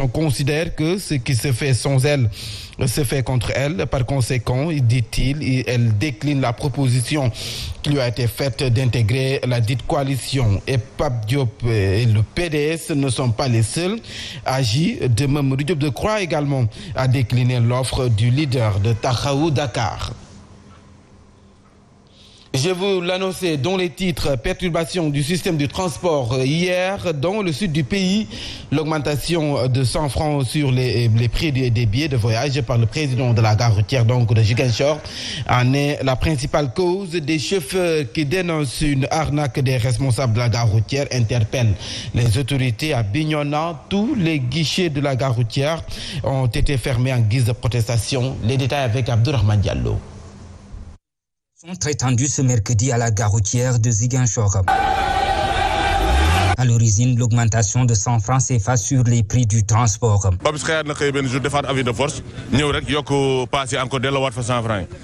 On considère que ce qui se fait sans elle se fait contre elle. Par conséquent, dit-il, elle décline la proposition qui lui a été faite d'intégrer la dite coalition. Et Pape Diop et le PDS ne sont pas les seuls à agir. De même, Diop Decroix également a décliné l'offre du leader de Taxawu Dakar. Je vous l'annonçais dans les titres, perturbation du système de transport hier dans le sud du pays. L'augmentation de 100 francs sur les prix des billets de voyage par le président de la gare routière donc de Ziguinchor en est la principale cause. Des chauffeurs qui dénoncent une arnaque des responsables de la gare routière interpellent les autorités à Bignona. Tous les guichets de la gare routière ont été fermés en guise de protestation. Les détails avec Abdourahmane Diallo. Sont très tendus ce mercredi à la gare routière de Ziguinchor. À l'origine, l'augmentation de 100 francs CFA sur les prix du transport.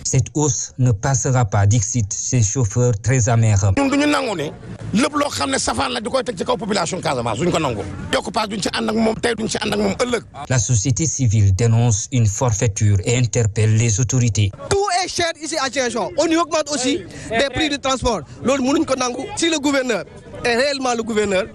Cette hausse ne passera pas, dit ces chauffeurs très amers. La société civile dénonce une forfaiture et interpelle les autorités. Tout est cher ici à Ziguinchor. On y augmente aussi des prix du transport. Si le gouverneur est réellement le gouverneur,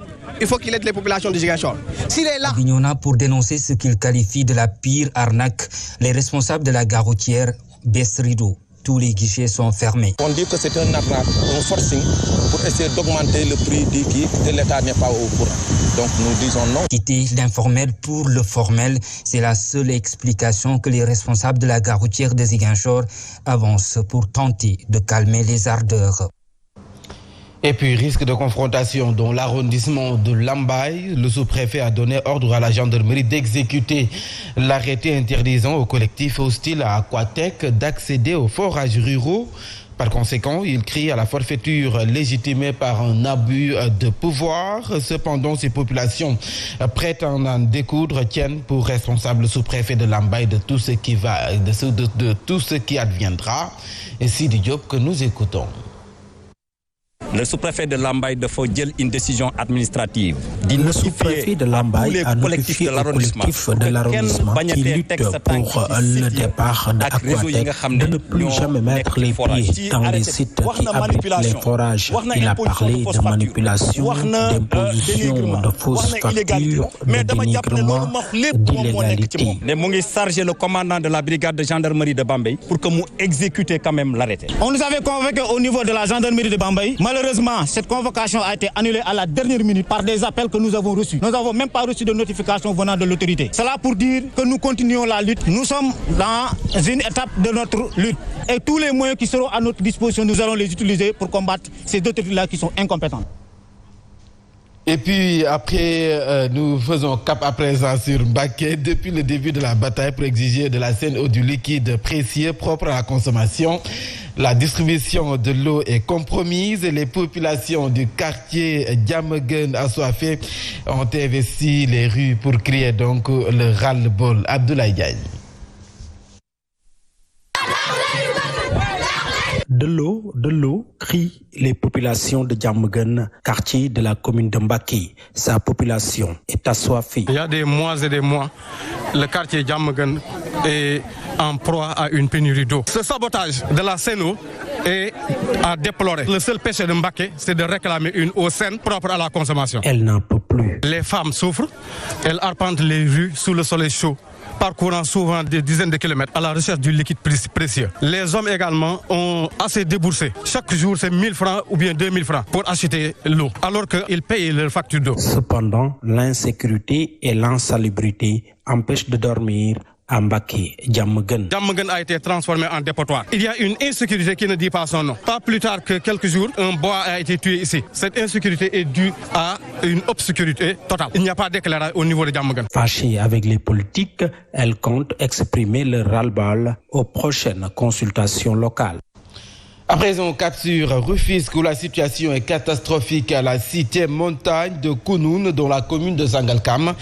il faut qu'il aide les populations de Ziguinchor. S'il est là... Bignona, pour dénoncer ce qu'il qualifie de la pire arnaque, les responsables de la gare routière baissent rideau. Tous les guichets sont fermés. On dit que c'est un arnaque, un forcing pour essayer d'augmenter le prix du kit et l'État n'est pas au courant. Donc nous disons non. Quitter l'informel pour le formel, c'est la seule explication que les responsables de la gare routière de Ziguinchor avancent pour tenter de calmer les ardeurs. Et puis, risque de confrontation dans l'arrondissement de Lambaye. Le sous-préfet a donné ordre à la gendarmerie d'exécuter l'arrêté interdisant aux collectifs hostiles à Aquatec d'accéder aux forages ruraux. Par conséquent, il crie à la forfaiture légitimée par un abus de pouvoir. Cependant, ces populations prêtes à en découdre tiennent pour responsable le sous-préfet de Lambaye de tout ce qui va, de tout ce qui adviendra. Et Sidi Diop que nous écoutons. Le sous-préfet de Lambaye a fait une décision administrative. Le sous-préfet de Lambaye a notifié aux collectifs de l'arrondissement qui luttent pour le départ d'Aquatec de ne plus jamais mettre les pieds dans les sites qui abritent les forages. Il a parlé de manipulation, d'imposition, de fausses factures, de dénigrement, d'illégalité. Nous chargé le commandant de la brigade de gendarmerie de Bambey pour que nous exécutions quand même l'arrêté. On nous avait convoqué au niveau de la gendarmerie de Bambey. Malheureusement, cette convocation a été annulée à la dernière minute par des appels que nous avons reçus. Nous n'avons même pas reçu de notification venant de l'autorité. Cela pour dire que nous continuons la lutte. Nous sommes dans une étape de notre lutte. Et tous les moyens qui seront à notre disposition, nous allons les utiliser pour combattre ces autorités-là qui sont incompétentes. Et puis après, nous faisons cap à présent sur Mbacké. Depuis le début de la bataille pour exiger de la Sen'Eau du liquide précieux propre à la consommation, la distribution de l'eau est compromise et les populations du quartier Diamaguène assoiffées ont investi les rues pour crier donc le ras-le-bol. Abdoulaye Diagne. De l'eau, crient les populations de Diamaguène, quartier de la commune de Mbacké. Sa population est assoiffée. Il y a des mois et des mois, le quartier Diamaguène est en proie à une pénurie d'eau. Ce sabotage de la Sen'Eau est à déplorer. Le seul péché de Mbacké, c'est de réclamer une eau saine propre à la consommation. Elle n'en peut plus. Les femmes souffrent, elles arpentent les rues sous le soleil chaud, parcourant souvent des dizaines de kilomètres à la recherche du liquide précieux. Les hommes également ont assez déboursé. Chaque jour, c'est 1000 francs ou bien 2000 francs pour acheter l'eau, alors qu'ils payent leur facture d'eau. Cependant, l'insécurité et l'insalubrité empêchent de dormir à Mbacké, Diamaguène. Diamaguène a été transformé en dépotoir. Il y a une insécurité qui ne dit pas son nom. Pas plus tard que quelques jours, un bois a été tué ici. Cette insécurité est due à une obscurité totale. Il n'y a pas d'éclairage au niveau de Diamaguène. Fâchée avec les politiques, elle compte exprimer le ras-le-bol aux prochaines consultations locales. À présent, cap sur Rufisque où la situation est catastrophique à la cité montagne de Kounoun dans la commune de Sangalkam.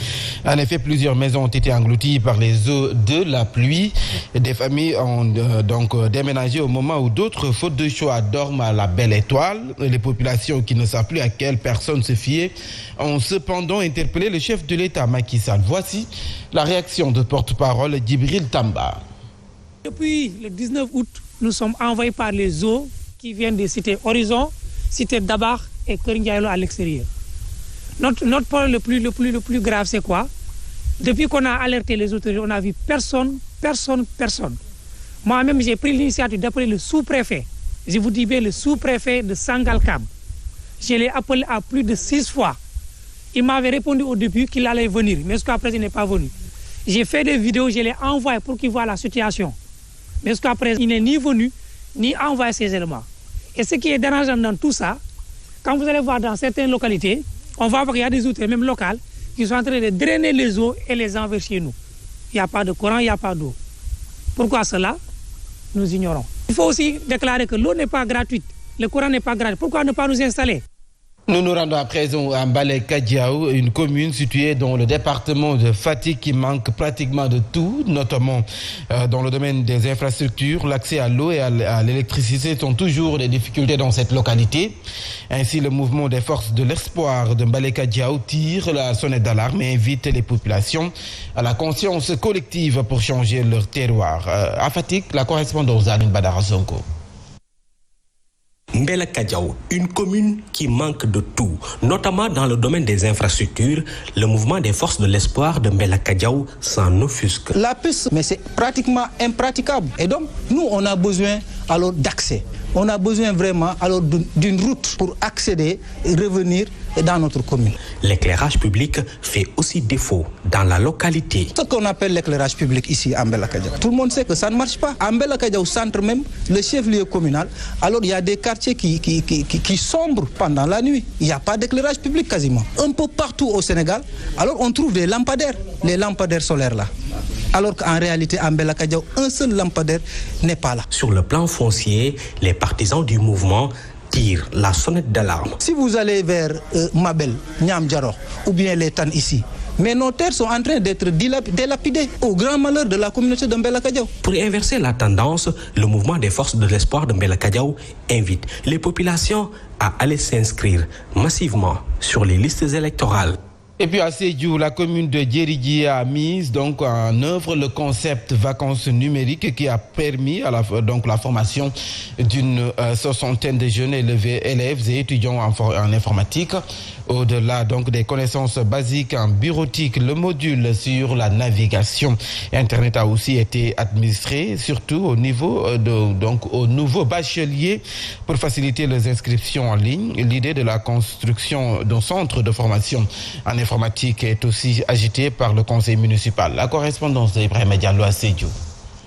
En effet, plusieurs maisons ont été englouties par les eaux de la pluie. Des familles ont donc déménagé au moment où d'autres, faute de choix, dorment à la Belle Étoile. Les populations qui ne savent plus à quelle personne se fier ont cependant interpellé le chef de l'État, Macky Sall. Voici la réaction de porte-parole Djibril Tamba. Depuis le 19 août, nous sommes envoyés par les eaux qui viennent des cités Horizon, cité Dabar et Keringaïlo à l'extérieur. Notre problème le plus grave, c'est quoi? Depuis qu'on a alerté les autorités, on n'a vu personne. Moi-même, j'ai pris l'initiative d'appeler le sous-préfet. Je vous dis bien le sous-préfet de Sangalkam. Je l'ai appelé à plus de 6 fois. Il m'avait répondu au début qu'il allait venir, mais jusqu'à présent, il n'est pas venu. J'ai fait des vidéos, je l'ai envoyé pour qu'il voit la situation. Mais jusqu'à présent, il n'est ni venu, ni envoyé ces éléments. Et ce qui est dérangeant dans tout ça, quand vous allez voir dans certaines localités, on va voir qu'il y a des autorités, même locales, qui sont en train de drainer les eaux et les enverser chez nous. Il n'y a pas de courant, il n'y a pas d'eau. Pourquoi cela? Nous ignorons. Il faut aussi déclarer que l'eau n'est pas gratuite, le courant n'est pas gratuit. Pourquoi ne pas nous installer? Nous nous rendons à présent à Mbalé-Kadiaou, une commune située dans le département de Fatick qui manque pratiquement de tout, notamment dans le domaine des infrastructures. L'accès à l'eau et à l'électricité sont toujours des difficultés dans cette localité. Ainsi, le mouvement des forces de l'espoir de Mbalé-Kadiaou tire la sonnette d'alarme et invite les populations à la conscience collective pour changer leur terroir. À Fatick, la correspondance d'Aline Badara Sonko. Mbela-Kadiaou, une commune qui manque de tout, notamment dans le domaine des infrastructures. Le mouvement des forces de l'espoir de Mbela-Kadiaou s'en offusque. La piste, mais c'est pratiquement impraticable. Et donc, nous, on a besoin alors d'accès. On a besoin vraiment alors d'une route pour accéder et revenir dans notre commune. L'éclairage public fait aussi défaut dans la localité. Ce qu'on appelle l'éclairage public ici à Mbela-Kadiaou, tout le monde sait que ça ne marche pas. À Mbela-Kadiaou, centre même, le chef-lieu communal, alors il y a des quartiers qui sombrent pendant la nuit. Il n'y a pas d'éclairage public quasiment. Un peu partout au Sénégal, alors on trouve des lampadaires, les lampadaires solaires là. Alors qu'en réalité, à Mbela-Kadiaou, un seul lampadaire n'est pas là. Sur le plan foncier, les partisans du mouvement tirent la sonnette d'alarme. Si vous allez vers Mabel, Niamdjaro ou bien les Tan ici, mais nos terres sont en train d'être délapidées au grand malheur de la communauté de Mbela-Kadiaou. Pour inverser la tendance, le mouvement des forces de l'espoir de Mbela-Kadiaou invite les populations à aller s'inscrire massivement sur les listes électorales. Et puis à Sédhiou, la commune de Djeridji a mis donc en œuvre le concept vacances numériques qui a permis à la formation d'une soixantaine de jeunes élèves et étudiants en informatique. Au-delà donc des connaissances basiques en bureautique, le module sur la navigation Internet a aussi été administré, surtout au niveau aux nouveaux bacheliers pour faciliter les inscriptions en ligne. L'idée de la construction d'un centre de formation en informatique est aussi agitée par le conseil municipal. La correspondance d'Ibrahim Diallo à Sédhiou.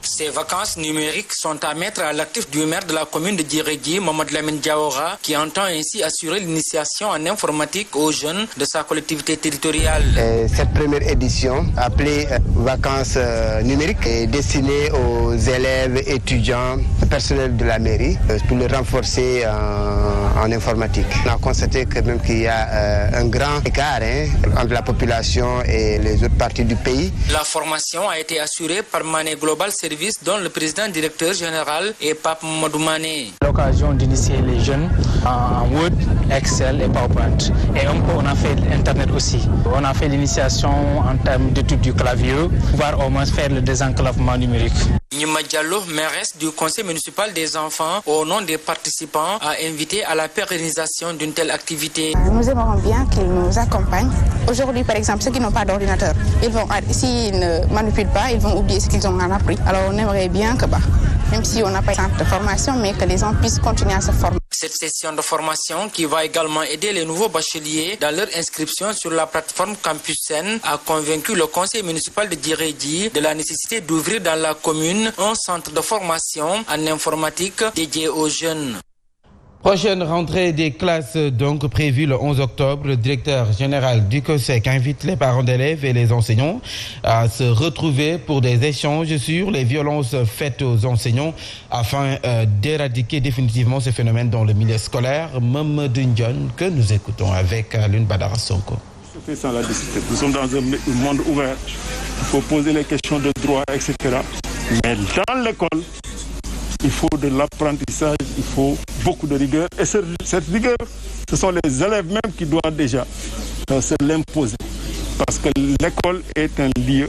Ces vacances numériques sont à mettre à l'actif du maire de la commune de Djeridji, Mohamed Lamine Diawara, qui entend ainsi assurer l'initiation en informatique aux jeunes de sa collectivité territoriale. Cette première édition, appelée vacances numériques, est destinée aux élèves, étudiants, personnels de la mairie, pour les renforcer en informatique. On a constaté que même qu'il y a un grand écart entre la population et les autres parties du pays. La formation a été assurée par Mané Global Service, dont le président directeur général est Pape Madoumane. L'occasion d'initier les jeunes en Word, Excel et PowerPoint. Et on a fait Internet aussi. On a fait l'initiation en termes d'études du clavier, voire au moins faire le désenclavement numérique. Nima Diallo, mairesse du conseil municipal des enfants, au nom des participants, a invité à la pérennisation d'une telle activité. Nous aimerions bien qu'ils nous accompagnent. Aujourd'hui, par exemple, ceux qui n'ont pas d'ordinateur, s'ils ne manipulent pas, ils vont oublier ce qu'ils ont appris. Alors on aimerait bien que, même si on n'a pas de centre de formation, mais que les gens puissent continuer à se former. Cette session de formation, qui va également aider les nouveaux bacheliers dans leur inscription sur la plateforme Campus Sen, a convaincu le conseil municipal de Djeridji de la nécessité d'ouvrir dans la commune un centre de formation en informatique dédié aux jeunes. Prochaine rentrée des classes donc prévue le 11 octobre. Le directeur général du COSEC invite les parents d'élèves et les enseignants à se retrouver pour des échanges sur les violences faites aux enseignants afin d'éradiquer définitivement ce phénomène dans le milieu scolaire. Mamadou Ndione, que nous écoutons avec Alioune Badara Sonko. Sans la discipline. Nous sommes dans un monde ouvert. Il faut poser les questions de droit, etc. Mais dans l'école, il faut de l'apprentissage, il faut beaucoup de rigueur. Et cette rigueur, ce sont les élèves même qui doivent déjà se l'imposer. Parce que l'école est un lieu